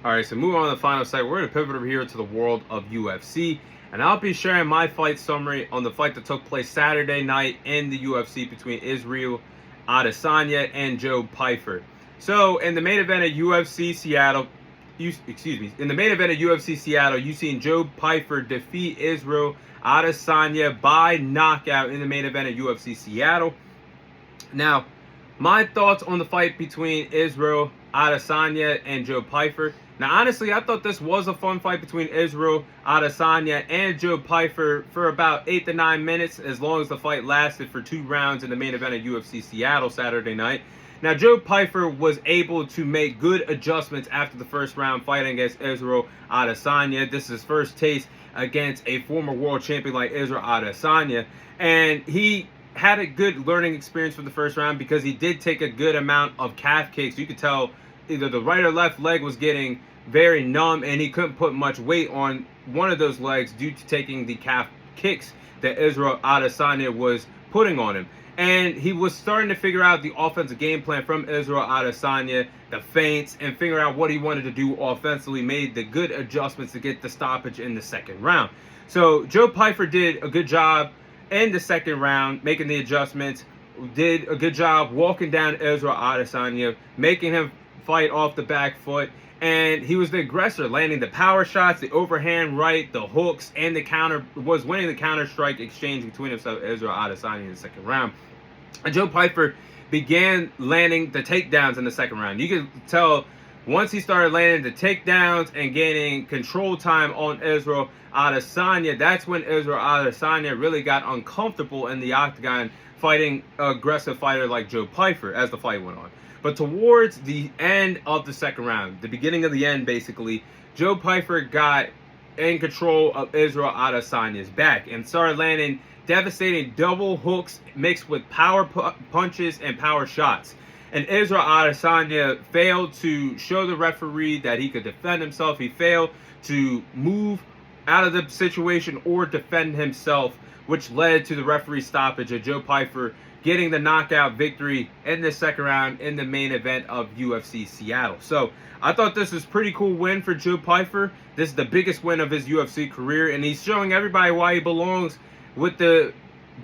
All right, so moving on to the final segment, we're going to pivot over here to the world of UFC, and I'll be sharing my fight summary on the fight that took place Saturday night in the UFC between Israel Adesanya and Joe Pyfer. So, in the main event of UFC Seattle, in the main event of UFC Seattle, you've seen Joe Pyfer defeat Israel Adesanya by knockout in the main event of UFC Seattle. Now, my thoughts on the fight between Israel Adesanya and Joe Pyfer. Now, honestly, I thought this was a fun fight between Israel Adesanya and Joe Pyfer for about 8 to 9 minutes, as long as the fight lasted for 2 rounds in the main event of UFC Seattle Saturday night. Now, Joe Pyfer was able to make good adjustments after the first round fighting against Israel Adesanya. This is his first taste against a former world champion like Israel Adesanya, and he had a good learning experience for the first round because he did take a good amount of calf kicks. You could tell either the right or left leg was getting very numb, and he couldn't put much weight on one of those legs due to taking the calf kicks that Israel Adesanya was putting on him. And he was starting to figure out the offensive game plan from Israel Adesanya, the feints, and figure out what he wanted to do offensively, made the good adjustments to get the stoppage in the second round. So Joe Pyfer did a good job in the second round, making the adjustments, did a good job walking down Israel Adesanya, making him fight off the back foot, and he was the aggressor, landing the power shots, the overhand right, the hooks, and the counter, was winning the counter strike exchange between himself and Israel Adesanya in the second round. And Joe Pyfer began landing the takedowns in the second round. You could tell once he started landing the takedowns and gaining control time on Israel Adesanya, that's when Israel Adesanya really got uncomfortable in the octagon fighting an aggressive fighter like Joe Pyfer as the fight went on. But towards the end of the second round, the beginning of the end basically, Joe Pyfer got in control of Israel Adesanya's back and started landing devastating double hooks mixed with power punches and power shots. And Israel Adesanya failed to show the referee that he could defend himself. He failed to move out of the situation or defend himself, which led to the referee stoppage of Joe Pyfer getting the knockout victory in the second round in the main event of UFC Seattle. So I thought this was a pretty cool win for Joe Pyfer. This is the biggest win of his UFC career, and he's showing everybody why he belongs with the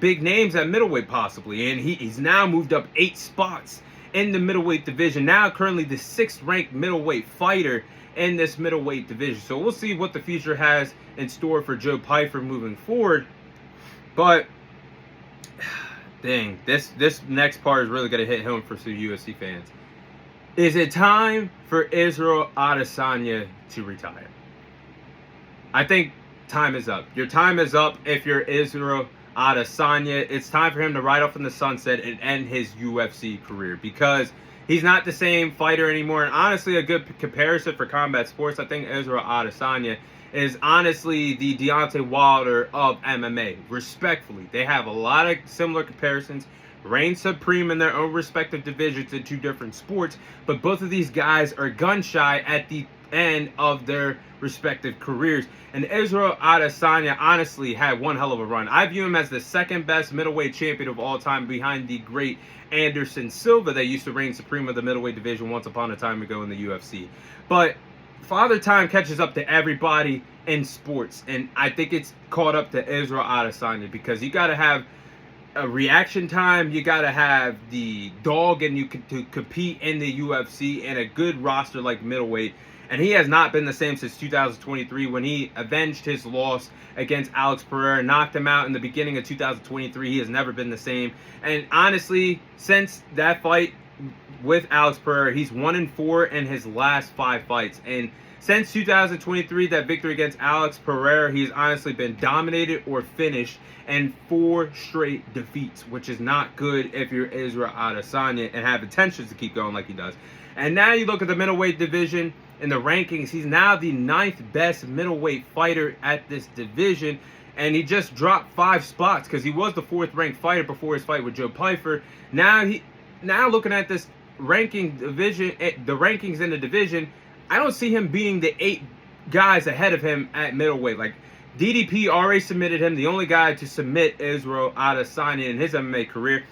big names at middleweight possibly. And he's now moved up 8 spots in the middleweight division. Now currently the 6th ranked middleweight fighter in this middleweight division. So we'll see what the future has in store for Joe Pyfer moving forward. But dang, this next part is really going to hit home for some UFC fans. Is it time for Israel Adesanya to retire? I think time is up. Your time is up if you're Israel Adesanya. It's time for him to ride off in the sunset and end his UFC career, because he's not the same fighter anymore. And honestly, a good comparison for combat sports, I think Israel Adesanya is honestly the Deontay Wilder of MMA. Respectfully, they have a lot of similar comparisons. Reign supreme in their own respective divisions in 2 different sports, but both of these guys are gun shy at the end of their respective careers. And Israel Adesanya honestly had one hell of a run. I view him as the 2nd best middleweight champion of all time, behind the great Anderson Silva that used to reign supreme of the middleweight division once upon a time ago in the UFC. But Father Time catches up to everybody in sports, and I think it's caught up to Israel Adesanya, because you got to have a reaction time, you got to have the dog and you to compete in the UFC, and a good roster like middleweight. And he has not been the same since 2023, when he avenged his loss against Alex Pereira, knocked him out in the beginning of 2023. He has never been the same. And honestly, since that fight with Alex Pereira, he's 1-4 in his last 5 fights. And since 2023, that victory against Alex Pereira, he's honestly been dominated or finished in 4 straight defeats, which is not good if you're Israel Adesanya and have intentions to keep going like he does. And now you look at the middleweight division in the rankings, he's now the 9th best middleweight fighter at this division, and he just dropped 5 spots because he was the 4th ranked fighter before his fight with Joe Pyfer. Now looking at this ranking division, the rankings in the division, I don't see him being the 8 guys ahead of him at middleweight. Like, DDP already submitted him, the only guy to submit Israel Adesanya in his MMA career.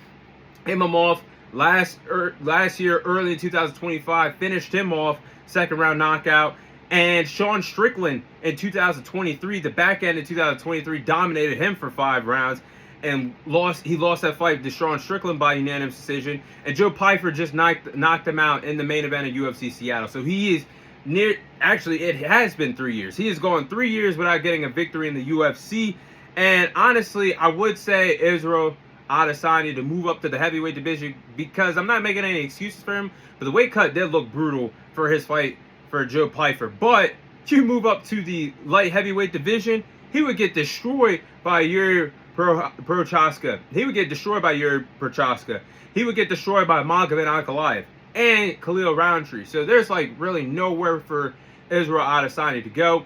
Him off last year, early in 2025, finished him off, 2nd round knockout. And Sean Strickland in 2023, the back end in 2023, dominated him for 5 rounds and lost. He lost that fight to Sean Strickland by unanimous decision. And Joe Pyfer just knocked him out in the main event of UFC Seattle. So he is near. Actually, it has been 3 years. He has gone 3 years without getting a victory in the UFC. And honestly, I would say Israel Adesanya to move up to the heavyweight division, because I'm not making any excuses for him, but the weight cut did look brutal for his fight for Joe Pyfer. But you move up to the light heavyweight division, he would get destroyed by Yuri Prochazka. He would get destroyed by Yuri Prochazka. He would get destroyed by Magomed Ankalaev and Khalil Roundtree. So there's like really nowhere for Israel Adesanya to go.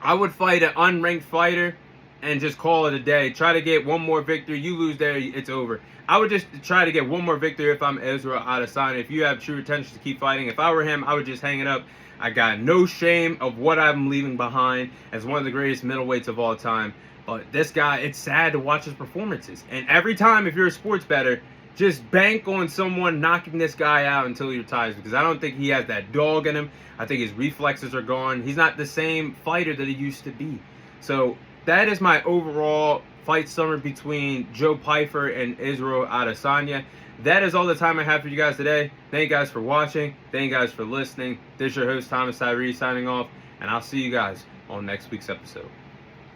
I would fight an unranked fighter and just call it a day. Try to get one more victory. You lose there, it's over. I would just try to get one more victory if I'm Israel Adesanya. If you have true intentions to keep fighting, if I were him, I would just hang it up. I got no shame of what I'm leaving behind as one of the greatest middleweights of all time. But this guy, it's sad to watch his performances. And every time, if you're a sports bettor, just bank on someone knocking this guy out until he retires, because I don't think he has that dog in him. I think his reflexes are gone. He's not the same fighter that he used to be. So that is my overall fight summary between Joe Pyfer and Israel Adesanya. That is all the time I have for you guys today. Thank you guys for watching. Thank you guys for listening. This is your host, Thomas Tyree, signing off. And I'll see you guys on next week's episode.